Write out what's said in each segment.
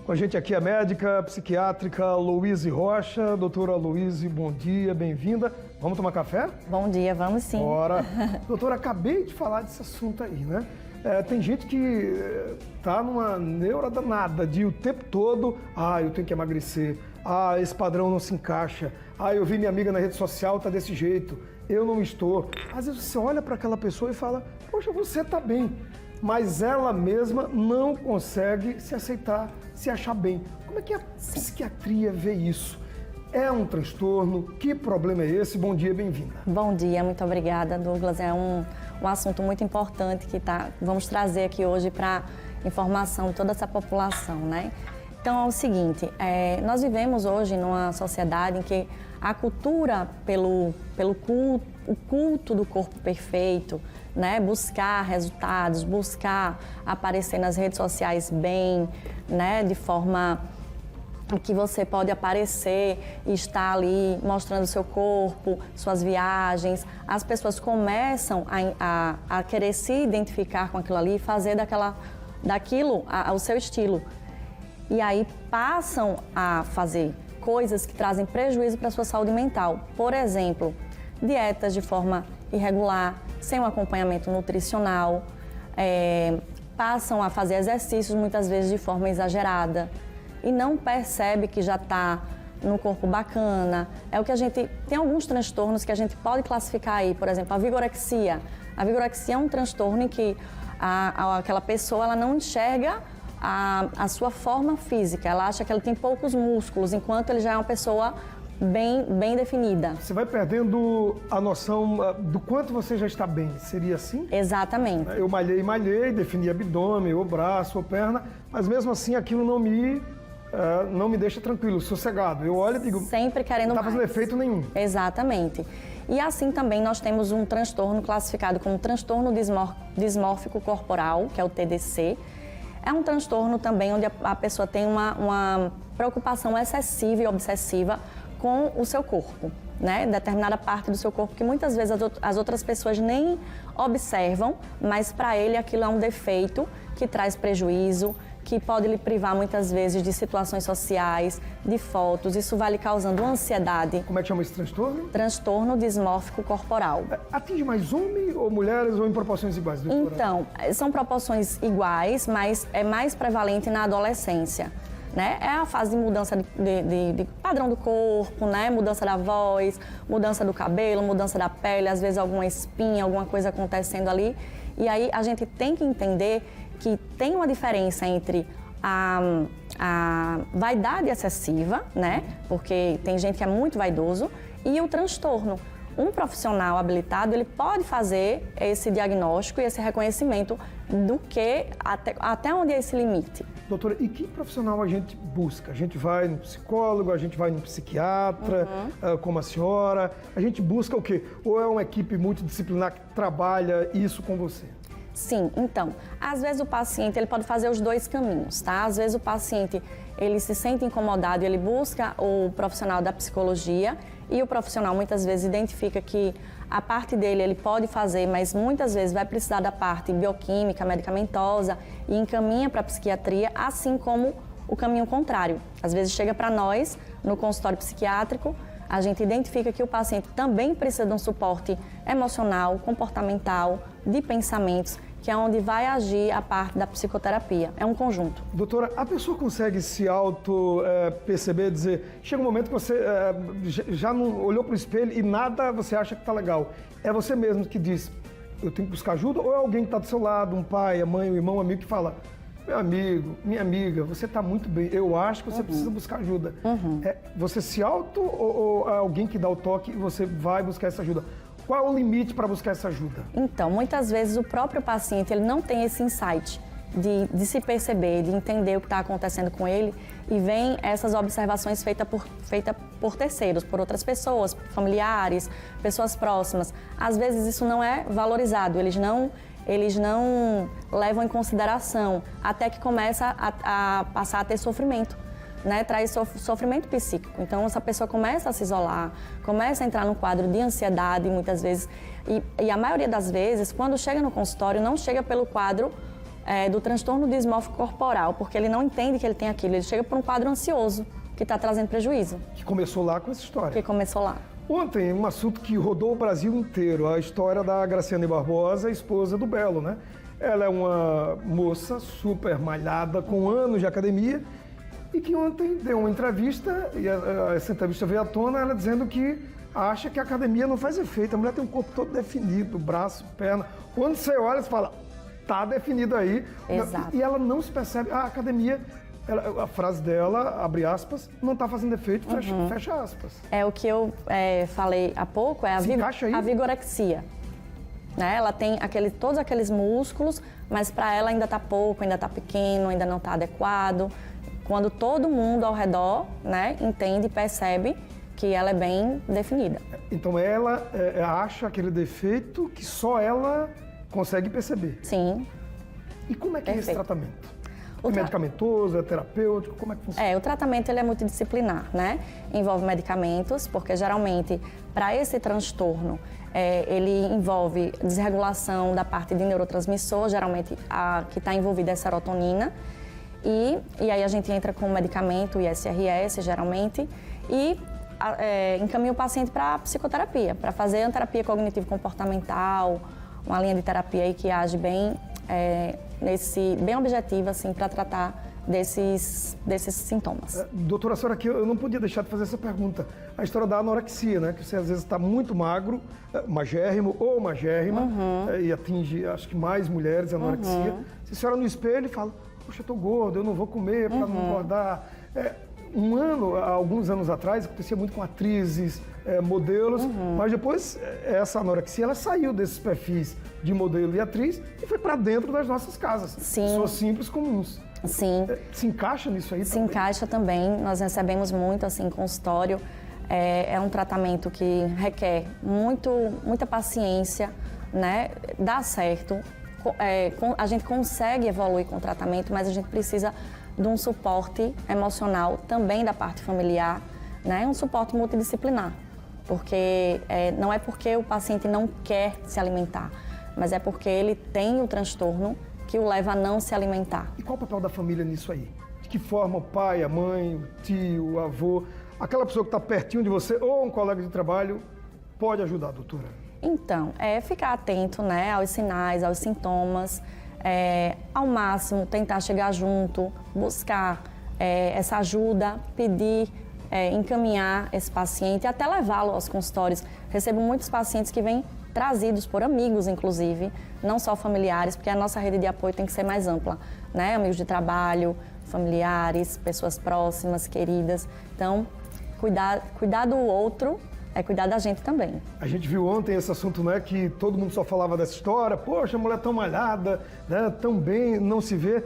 Com a gente aqui a médica psiquiátrica Louise Rocha. Doutora Louise, bom dia, bem-vinda. Vamos tomar café? Bom dia, vamos sim. Bora. Doutora, acabei de falar desse assunto aí, né? Tem gente que tá numa neura danada de o tempo todo, eu tenho que emagrecer, esse padrão não se encaixa, eu vi minha amiga na rede social, tá desse jeito, eu não estou. Às vezes você olha para aquela pessoa e fala, poxa, você tá bem, mas ela mesma não consegue se aceitar, se achar bem. Como é que a psiquiatria vê isso? É um transtorno? Que problema é esse? Bom dia, bem-vinda. Bom dia, muito obrigada, Douglas. É um assunto muito importante que vamos trazer aqui hoje para informação de toda essa população, né? Então é o seguinte, nós vivemos hoje numa sociedade em que a cultura pelo culto do corpo perfeito, né? Buscar resultados, buscar aparecer nas redes sociais bem, né? De forma que você pode aparecer e estar ali mostrando seu corpo, suas viagens. As pessoas começam a querer se identificar com aquilo ali e fazer daquilo o seu estilo. E aí passam a fazer coisas que trazem prejuízo para a sua saúde mental. Por exemplo, dietas de forma irregular, sem um acompanhamento nutricional, passam a fazer exercícios muitas vezes de forma exagerada e não percebe que já está no corpo bacana. É o que a gente tem alguns transtornos que a gente pode classificar aí, por exemplo, a vigorexia. A vigorexia é um transtorno em que aquela pessoa ela não enxerga a sua forma física, ela acha que ela tem poucos músculos, enquanto ele já é uma pessoa bem definida. Você vai perdendo a noção do quanto você já está bem, seria assim? Exatamente. Eu malhei, defini abdômen, ou braço, ou perna, mas mesmo assim aquilo não me deixa tranquilo, sossegado. Eu olho e digo, sempre querendo não está fazendo efeito nenhum. Exatamente. E assim também nós temos um transtorno classificado como transtorno dismórfico corporal, que é o TDC. É um transtorno também onde a pessoa tem uma preocupação excessiva e obsessiva com o seu corpo, né? Determinada parte do seu corpo que muitas vezes as outras pessoas nem observam, mas para ele aquilo é um defeito que traz prejuízo, que pode lhe privar muitas vezes de situações sociais, de fotos. Isso vai lhe causando ansiedade. Como é que chama esse transtorno? Transtorno dismórfico corporal. Atinge mais homens ou mulheres ou em proporções iguais, doutora? Então, são proporções iguais, mas é mais prevalente na adolescência, né? É a fase de mudança de padrão do corpo, né? Mudança da voz, mudança do cabelo, mudança da pele, às vezes alguma espinha, alguma coisa acontecendo ali. E aí a gente tem que entender que tem uma diferença entre a vaidade excessiva, né? Porque tem gente que é muito vaidoso, e o transtorno. Um profissional habilitado, ele pode fazer esse diagnóstico e esse reconhecimento do que, até onde é esse limite. Doutora, e que profissional a gente busca? A gente vai no psicólogo, a gente vai no psiquiatra, como a senhora, a gente busca o quê? Ou é uma equipe multidisciplinar que trabalha isso com você? Sim, então, às vezes o paciente ele pode fazer os dois caminhos, tá? Às vezes o paciente ele se sente incomodado e ele busca o profissional da psicologia e o profissional muitas vezes identifica que a parte dele ele pode fazer, mas muitas vezes vai precisar da parte bioquímica, medicamentosa e encaminha para a psiquiatria, assim como o caminho contrário. Às vezes chega para nós no consultório psiquiátrico, a gente identifica que o paciente também precisa de um suporte emocional, comportamental, de pensamentos, que é onde vai agir a parte da psicoterapia. É um conjunto. Doutora, a pessoa consegue se perceber, dizer, chega um momento que você já não olhou para o espelho e nada você acha que está legal. É você mesmo que diz, eu tenho que buscar ajuda, ou é alguém que está do seu lado, um pai, a mãe, um irmão, um amigo que fala, meu amigo, minha amiga, você está muito bem, eu acho que você precisa buscar ajuda. Você se ou é alguém que dá o toque e você vai buscar essa ajuda? Qual é o limite para buscar essa ajuda? Então, muitas vezes o próprio paciente ele não tem esse insight de se perceber, de entender o que está acontecendo com ele, e vem essas observações feitas por terceiros, por outras pessoas, familiares, pessoas próximas. Às vezes isso não é valorizado, eles não levam em consideração, até que começa a passar a ter sofrimento. Né, traz sofrimento psíquico. Então, essa pessoa começa a se isolar, começa a entrar num quadro de ansiedade, muitas vezes. E a maioria das vezes, quando chega no consultório, não chega pelo quadro do transtorno dismórfico corporal, porque ele não entende que ele tem aquilo, ele chega para um quadro ansioso, que está trazendo prejuízo. Que começou lá com essa história. Que começou lá. Ontem, um assunto que rodou o Brasil inteiro, a história da Graciane Barbosa, esposa do Belo, né? Ela é uma moça super malhada, com anos de academia, e que ontem deu uma entrevista, e essa entrevista veio à tona, ela dizendo que acha que a academia não faz efeito. A mulher tem um corpo todo definido, braço, perna. Quando você olha, você fala, tá definido aí. Exato. E ela não se percebe. A academia, a frase dela, abre aspas, não está fazendo efeito, fecha aspas. É o que eu falei há pouco, é a vigorexia. Né? Ela tem todos aqueles músculos, mas para ela ainda está pouco, ainda está pequeno, ainda não está adequado. Quando todo mundo ao redor, né, entende e percebe que ela é bem definida. Então ela acha aquele defeito que só ela consegue perceber. Sim. E como é que é esse tratamento? É medicamentoso, é terapêutico, como é que funciona? O tratamento ele é multidisciplinar, né? Envolve medicamentos, porque geralmente para esse transtorno ele envolve desregulação da parte de neurotransmissor, geralmente a que está envolvida é a serotonina. E aí a gente entra com o medicamento, o ISRS, geralmente, e encaminha o paciente para psicoterapia, para fazer uma terapia cognitivo-comportamental, uma linha de terapia aí que age bem, bem objetiva, assim, para tratar desses sintomas. Doutora, a senhora aqui, eu não podia deixar de fazer essa pergunta. A história da anorexia, né? Que você às vezes está muito magro, magérrimo ou magérrima, e atinge, acho que mais mulheres, a anorexia. Se a senhora no espelho e fala, poxa, eu tô gordo, eu não vou comer para não engordar. Alguns anos atrás, acontecia muito com atrizes, modelos, mas depois essa anorexia, ela saiu desses perfis de modelo e atriz e foi para dentro das nossas casas. Sim. Pessoas simples, comuns. Sim. Se encaixa nisso aí? Se também? encaixa também, nós recebemos muito, assim, consultório. É um tratamento que requer muita paciência, né? Dá certo. A gente consegue evoluir com o tratamento, mas a gente precisa de um suporte emocional também da parte familiar, né? Um suporte multidisciplinar, porque não é porque o paciente não quer se alimentar, mas é porque ele tem o transtorno que o leva a não se alimentar. E qual o papel da família nisso aí? De que forma o pai, a mãe, o tio, o avô, aquela pessoa que está pertinho de você ou um colega de trabalho pode ajudar, doutora? Então, ficar atento, né, aos sinais, aos sintomas, ao máximo tentar chegar junto, buscar essa ajuda, pedir, encaminhar esse paciente, até levá-lo aos consultórios. Recebo muitos pacientes que vêm trazidos por amigos, inclusive, não só familiares, porque a nossa rede de apoio tem que ser mais ampla, né? Amigos de trabalho, familiares, pessoas próximas, queridas. Então, cuidar do outro é cuidar da gente também. A gente viu ontem esse assunto, né, que todo mundo só falava dessa história, poxa, a mulher tão malhada, né, tão bem, não se vê,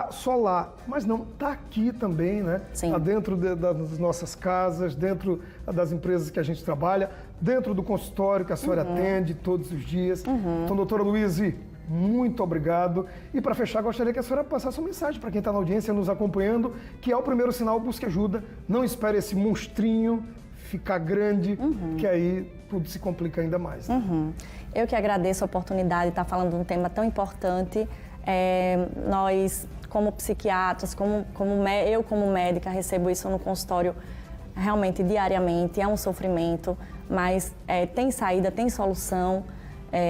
só lá. Mas não, tá aqui também, né? Sim. Tá dentro das nossas casas, dentro das empresas que a gente trabalha, dentro do consultório que a senhora atende todos os dias. Então, doutora Luíse, muito obrigado. E para fechar, gostaria que a senhora passasse uma mensagem para quem está na audiência nos acompanhando, que é o primeiro sinal, busque ajuda, não espere esse monstrinho ficar grande, que aí tudo se complica ainda mais. Né? Eu que agradeço a oportunidade de estar falando de um tema tão importante. Nós, como psiquiatras, eu como médica, recebo isso no consultório realmente diariamente, é um sofrimento, mas tem saída, tem solução.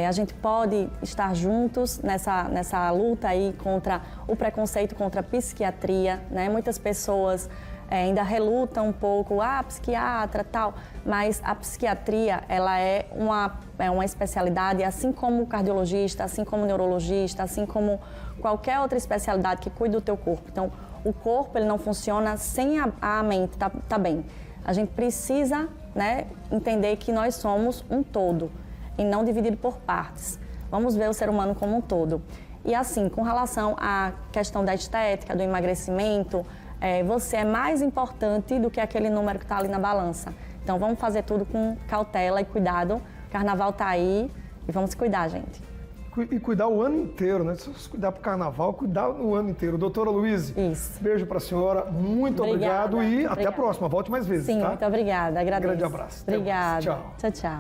A gente pode estar juntos nessa luta aí contra o preconceito contra a psiquiatria, né? Muitas pessoas ainda relutam um pouco, psiquiatra, tal, mas a psiquiatria, ela é uma especialidade, assim como o cardiologista, assim como o neurologista, assim como qualquer outra especialidade que cuida do teu corpo. Então, o corpo, ele não funciona sem a mente, tá bem. A gente precisa, né, entender que nós somos um todo e não dividido por partes. Vamos ver o ser humano como um todo. E assim, com relação à questão da estética, do emagrecimento, você é mais importante do que aquele número que está ali na balança. Então, vamos fazer tudo com cautela e cuidado. O carnaval está aí e vamos se cuidar, gente. E cuidar o ano inteiro, né? Se cuidar para o carnaval, cuidar o ano inteiro. Doutora Luíse, beijo para a senhora, muito obrigado e até a próxima. Volte mais vezes, Sim, tá? muito obrigada, agradeço. Um grande abraço. Obrigada. Tchau. Tchau, tchau.